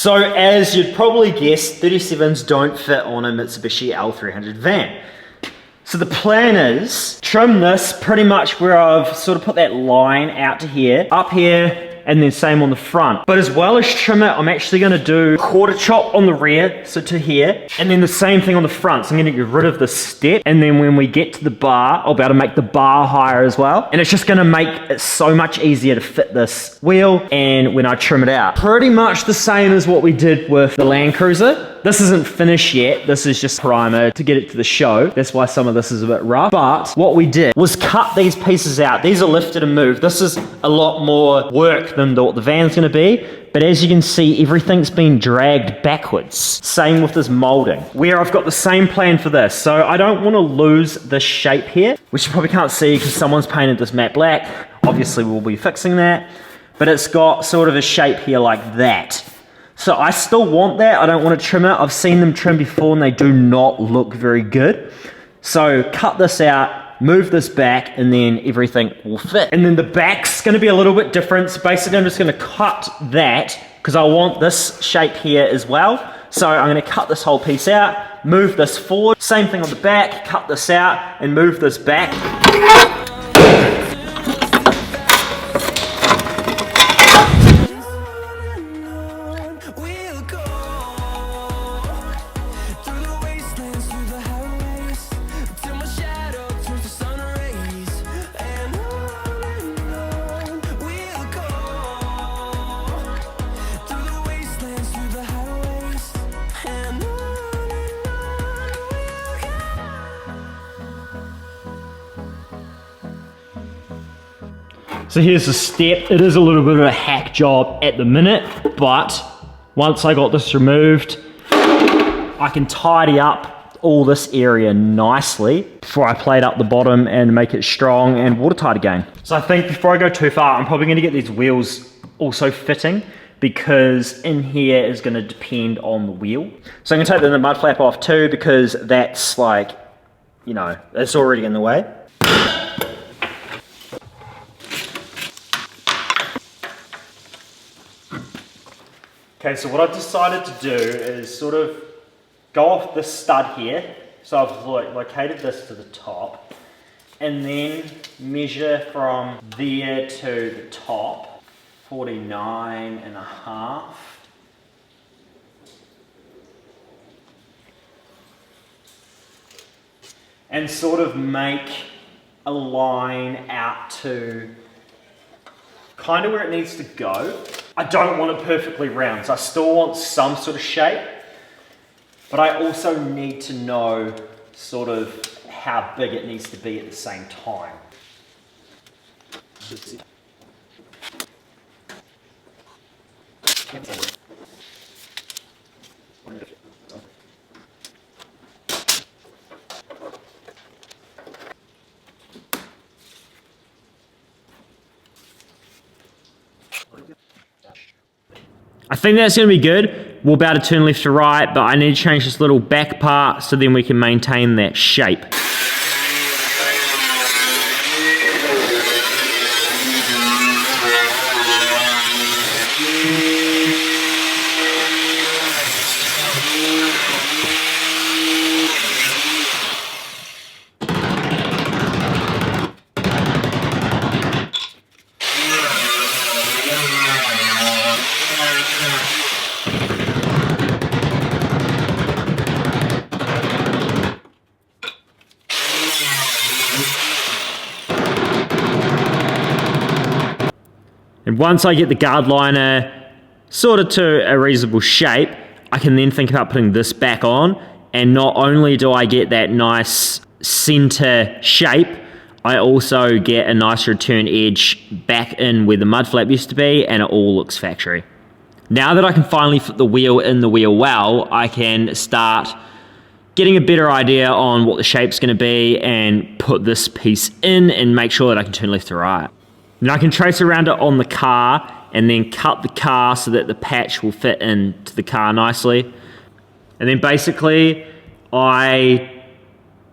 So as you'd probably guess, 37s don't fit on a Mitsubishi L300 van. So the plan is trim this pretty much where I've sort of put that line out to here, up here, and then same on the front. But as well as trim it, I'm actually gonna do quarter chop on the rear, so to here, and then the same thing on the front. So I'm gonna get rid of this step, and then when we get to the bar, I'll be able to make the bar higher as well. And it's just gonna make it so much easier to fit this wheel, and when I trim it out. Pretty much the same as what we did with the Land Cruiser. This isn't finished yet, this is just primer to get it to the show. That's why some of this is a bit rough. But what we did was cut these pieces out. These are lifted and moved. This is a lot more work than what the van's gonna be. But as you can see, everything's been dragged backwards. Same with this molding, where I've got the same plan for this. So I don't wanna lose this shape here, which you probably can't see because someone's painted this matte black. Obviously we'll be fixing that. But it's got sort of a shape here like that. So I still want that, I don't want to trim it. I've seen them trim before and they do not look very good. So cut this out, move this back, and then everything will fit. And then the back's going to be a little bit different. So basically I'm just going to cut that because I want this shape here as well. So I'm going to cut this whole piece out, move this forward. Same thing on the back, cut this out and move this back. So here's the step. It is a little bit of a hack job at the minute, but once I got this removed, I can tidy up all this area nicely before I plate up the bottom and make it strong and watertight again. So I think before I go too far, I'm probably gonna get these wheels also fitting because in here is gonna depend on the wheel. So I'm gonna take the mud flap off too because that's like, you know, it's already in the way. Okay, so what I've decided to do is sort of go off this stud here. So I've located this to the top and then measure from there to the top, 49.5. And sort of make a line out to kind of where it needs to go. I don't want it perfectly round, so I still want some sort of shape, but I also need to know sort of how big it needs to be at the same time. I think that's going to be good. We'll be able to turn left to right, but I need to change this little back part so then we can maintain that shape. And once I get the guard liner sort of to a reasonable shape, I can then think about putting this back on. And not only do I get that nice center shape, I also get a nice return edge back in where the mud flap used to be, and it all looks factory. Now that I can finally fit the wheel in the wheel well, I can start getting a better idea on what the shape's going to be and put this piece in and make sure that I can turn left to right. Then I can trace around it on the car and then cut the car so that the patch will fit into the car nicely. And then basically I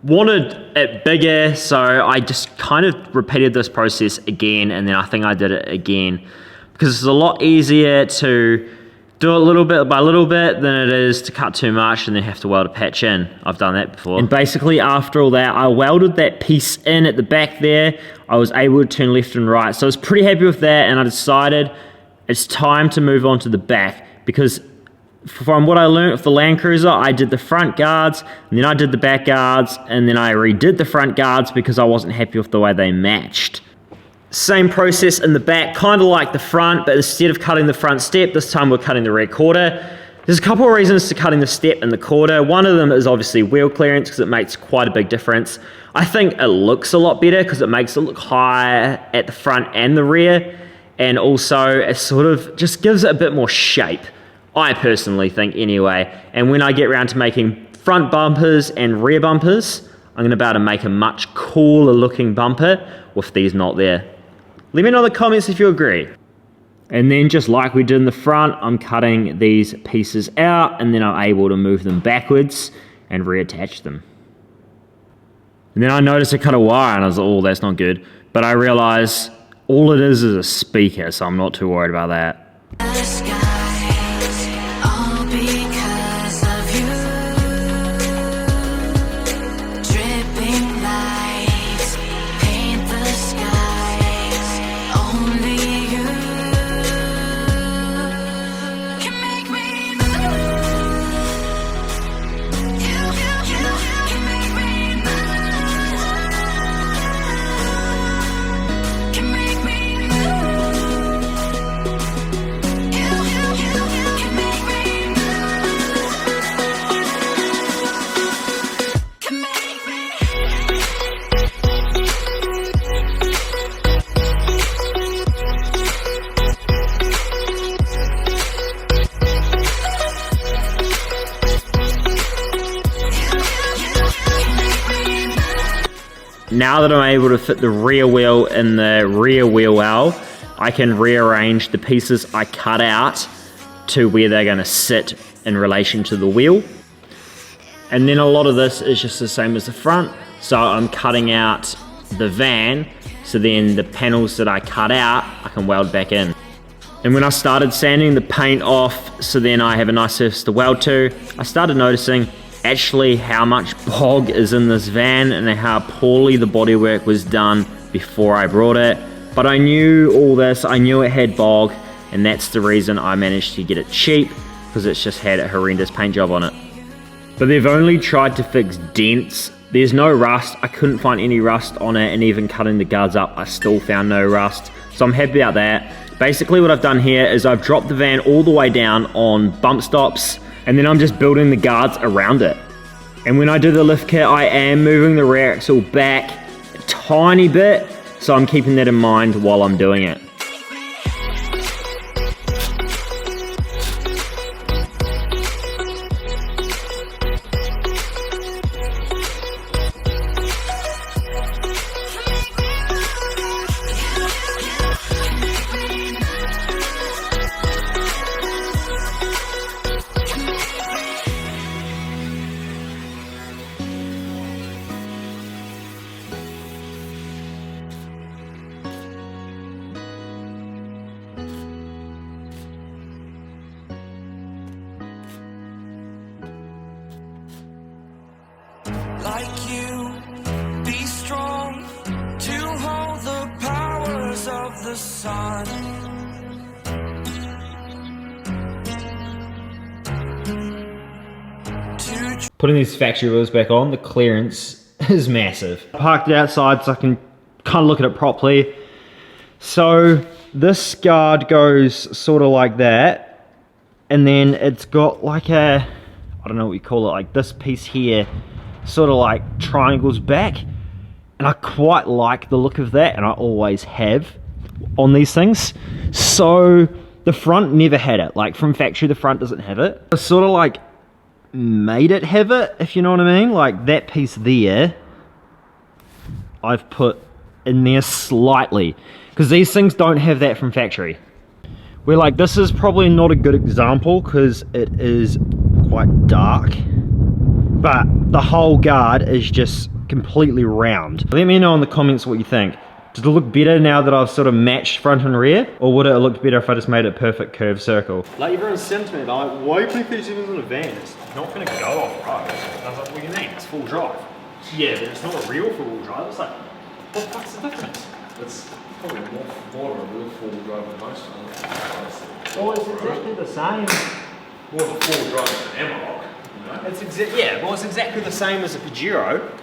wanted it bigger, so I just kind of repeated this process again, and then I think I did it again because it's a lot easier to do it little bit by little bit than it is to cut too much and then have to weld a patch in. I've done that before. And basically after all that, I welded that piece in at the back there. I was able to turn left and right. So I was pretty happy with that, and I decided it's time to move on to the back, because from what I learned with the Land Cruiser, I did the front guards, and then I did the back guards, and then I redid the front guards because I wasn't happy with the way they matched. Same process in the back, kind of like the front, but instead of cutting the front step, this time we're cutting the rear quarter. There's a couple of reasons to cutting the step and the quarter. One of them is obviously wheel clearance, because it makes quite a big difference. I think it looks a lot better because it makes it look higher at the front and the rear, and also it sort of just gives it a bit more shape, I personally think anyway. And when I get around to making front bumpers and rear bumpers, I'm going to be able to make a much cooler looking bumper with these not there. Let me know in the comments if you agree. And then just like we did in the front, I'm cutting these pieces out, and then I'm able to move them backwards and reattach them. And then I noticed I cut a wire, and I was like, oh, that's not good. But I realized all it is a speaker, so I'm not too worried about that. Now that I'm able to fit the rear wheel in the rear wheel well, I can rearrange the pieces I cut out to where they're going to sit in relation to the wheel. And then a lot of this is just the same as the front. So I'm cutting out the van, so then the panels that I cut out, I can weld back in. And when I started sanding the paint off, so then I have a nice surface to weld to, I started noticing actually how much bog is in this van and how poorly the bodywork was done before I brought it. But I knew all this, I knew it had bog, and that's the reason I managed to get it cheap, because it's just had a horrendous paint job on it. But they've only tried to fix dents. There's no rust. I couldn't find any rust on it, and even cutting the guards up, I still found no rust. So I'm happy about that. Basically what I've done here is I've dropped the van all the way down on bump stops, and then I'm just building the guards around it. And when I do the lift kit, I am moving the rear axle back a tiny bit, so I'm keeping that in mind while I'm doing it. Like you, be strong to hold the powers of the sun. Putting these factory wheels back on, the clearance is massive. I parked it outside so I can kind of look at it properly. So this guard goes sort of like that, and then it's got like a, I don't know what you call it, like this piece here sort of like triangles back, and I quite like the look of that, and I always have on these things. So the front never had it, like from factory the front doesn't have it. I sort of like made it have it, if you know what I mean. Like that piece there I've put in there slightly, because these things don't have that from factory. We're like, this is probably not a good example because it is quite dark, but the whole guard is just completely round. Let me know in the comments what you think. Does it look better now that I've sort of matched front and rear? Or would it have looked better if I just made it a perfect curved circle? Like everyone said to me, like, why are you putting 37s on a van? It's not gonna go off-road. I was like, what do you mean? It's full drive. Yeah, but it's not a real full drive. It's like, what the fuck's the difference? It's probably more of a real four-wheel drive than most of them. Well, it's exactly the same. More of a four-wheel drive than an Amarok, you know? It's yeah, well, it's exactly the same as a Pajero.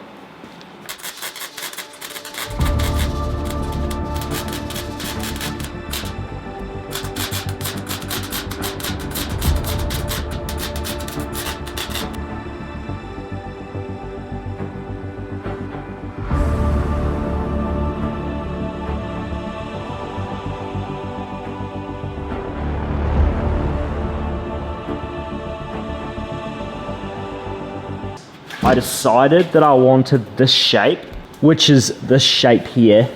I decided that I wanted this shape, which is this shape here,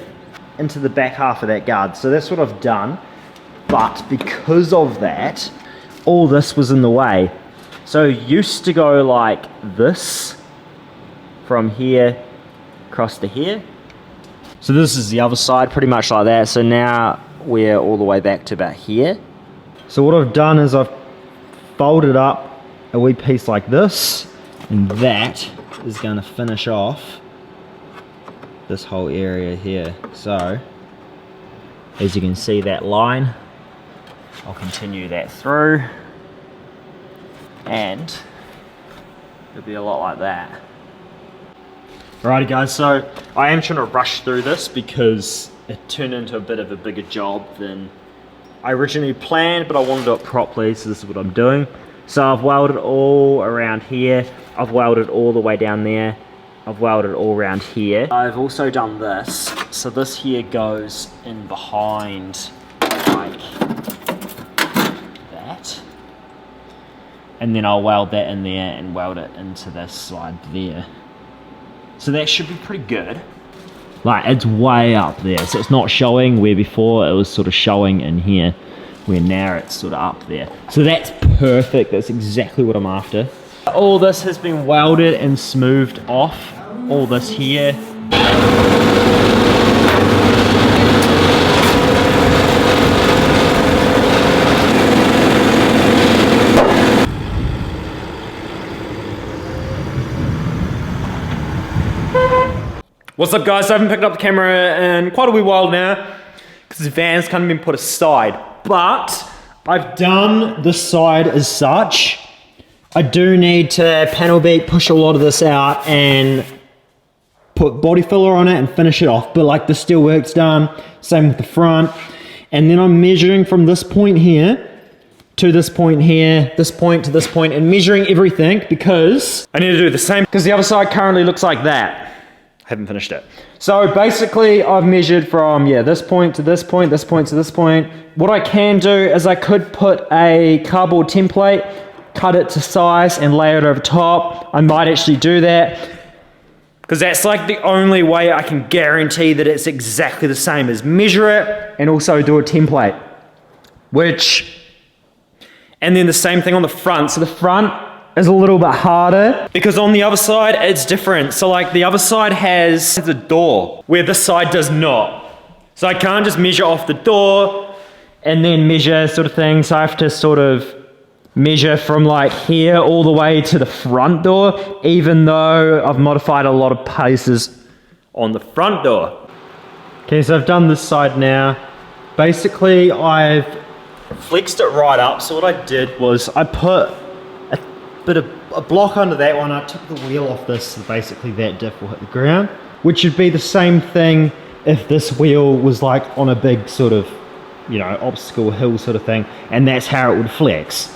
into the back half of that guard. So that's what I've done. But because of that, all this was in the way. So it used to go like this, from here across to here. So this is the other side, pretty much like that. So now we're all the way back to about here. So what I've done is I've folded up a wee piece like this, and that is going to finish off this whole area here. So as you can see, that line, I'll continue that through, and it'll be a lot like that. Alrighty guys, so I am trying to rush through this because it turned into a bit of a bigger job than I originally planned, but I want to do it properly, so this is what I'm doing. So I've welded all around here, I've welded all the way down there, I've welded all around here. I've also done this, so this here goes in behind like that. And then I'll weld that in there and weld it into this side there. So that should be pretty good. Like, it's way up there, so it's not showing where before it was sort of showing in here, where now it's sort of up there. So that's perfect, that's exactly what I'm after. All this has been welded and smoothed off, all this here. What's up guys, so I haven't picked up the camera in quite a wee while now because the van's kind of been put aside, but I've done this side as such. I do need to panel beat, push a lot of this out and put body filler on it and finish it off, but like the steel work's done, same with the front. And then I'm measuring from this point here to this point here, this point to this point, and measuring everything because I need to do the same because the other side currently looks like that. Haven't finished it. So basically I've measured from, yeah, this point to this point, this point to this point. What I can do is I could put a cardboard template, cut it to size and lay it over top. I might actually do that because that's like the only way I can guarantee that it's exactly the same, as measure it and also do a template. And then the same thing on the front. So the front is a little bit harder because on the other side it's different. So like the other side has a door where this side does not. So I can't just measure off the door and then measure sort of thing. So I have to sort of measure from like here all the way to the front door, even though I've modified a lot of places on the front door. Okay, so I've done this side now. Basically I've flexed it right up. So what I did was I put a block under that one. I took the wheel off this, so basically that diff will hit the ground, which would be the same thing if this wheel was like on a big sort of, you know, obstacle hill sort of thing, and that's how it would flex,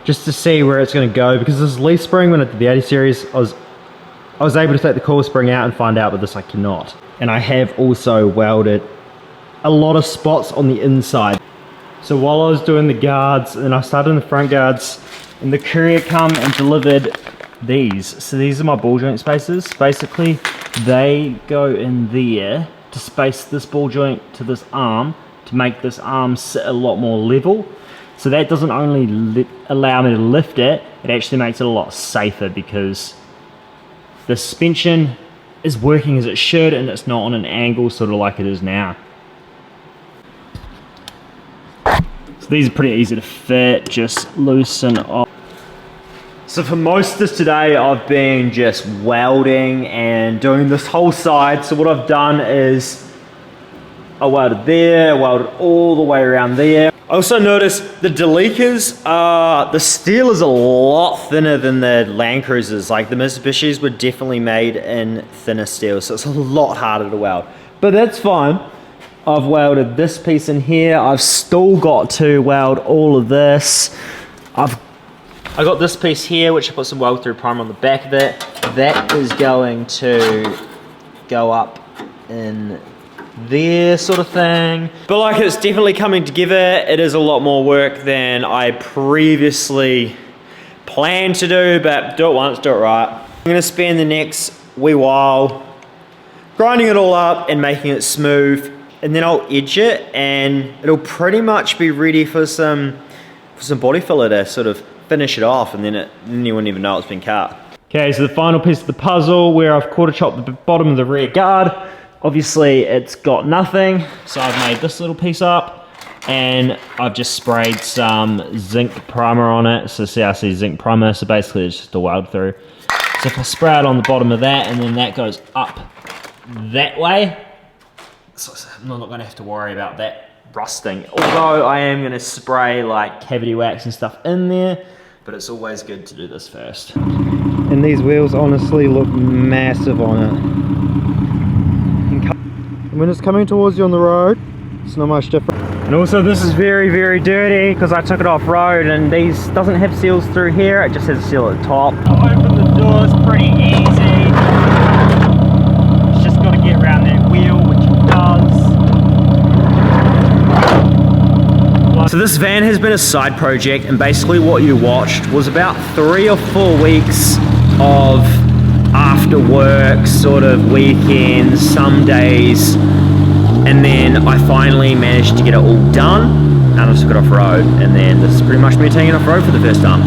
just to see where it's going to go. Because this leaf spring, when I did the 80 series, I was able to take the coil spring out and find out, but this I cannot. And I have also welded a lot of spots on the inside. So while I was doing the guards, and I started in the front guards, and the courier come and delivered these. So these are my ball joint spacers. Basically, they go in there to space this ball joint to this arm to make this arm sit a lot more level. So that doesn't only allow me to lift it, it actually makes it a lot safer because the suspension is working as it should and it's not on an angle sort of like it is now. So these are pretty easy to fit, just loosen off. So for most of this today, I've been just welding and doing this whole side. So what I've done is I welded there, welded all the way around there. I also noticed the Delicas, the steel is a lot thinner than the Land Cruisers. Like the Mitsubishis were definitely made in thinner steel, so it's a lot harder to weld. But that's fine. I've welded this piece in here. I've still got to weld all of this. I got this piece here, which I put some weld through primer on the back of it. That is going to go up in there sort of thing. But like, it's definitely coming together. It is a lot more work than I previously planned to do, but do it once, do it right. I'm gonna spend the next wee while grinding it all up and making it smooth, and then I'll edge it and it'll pretty much be ready for some body filler to sort of finish it off, and then you wouldn't even know it's been cut. Okay, so the final piece of the puzzle, where I've quarter chopped the bottom of the rear guard. Obviously it's got nothing, so I've made this little piece up and I've just sprayed some zinc primer on it. So CRC zinc primer, so basically it's just a weld through. So if I spray it on the bottom of that, and then that goes up that way, so I'm not going to have to worry about that rusting. Although I am going to spray like cavity wax and stuff in there, but it's always good to do this first. And these wheels honestly look massive on it. When it's coming towards you on the road, it's not much different. And also this is very, very dirty because I took it off road, and these doesn't have seals through here, it just has a seal at the top. I'll open the doors pretty easy. It's just got to get around that wheel, which it does. So this van has been a side project, and basically what you watched was about 3 or 4 weeks of after work, sort of weekends, some days, and then I finally managed to get it all done, and I just got off road, and then this is pretty much me taking it off road for the first time.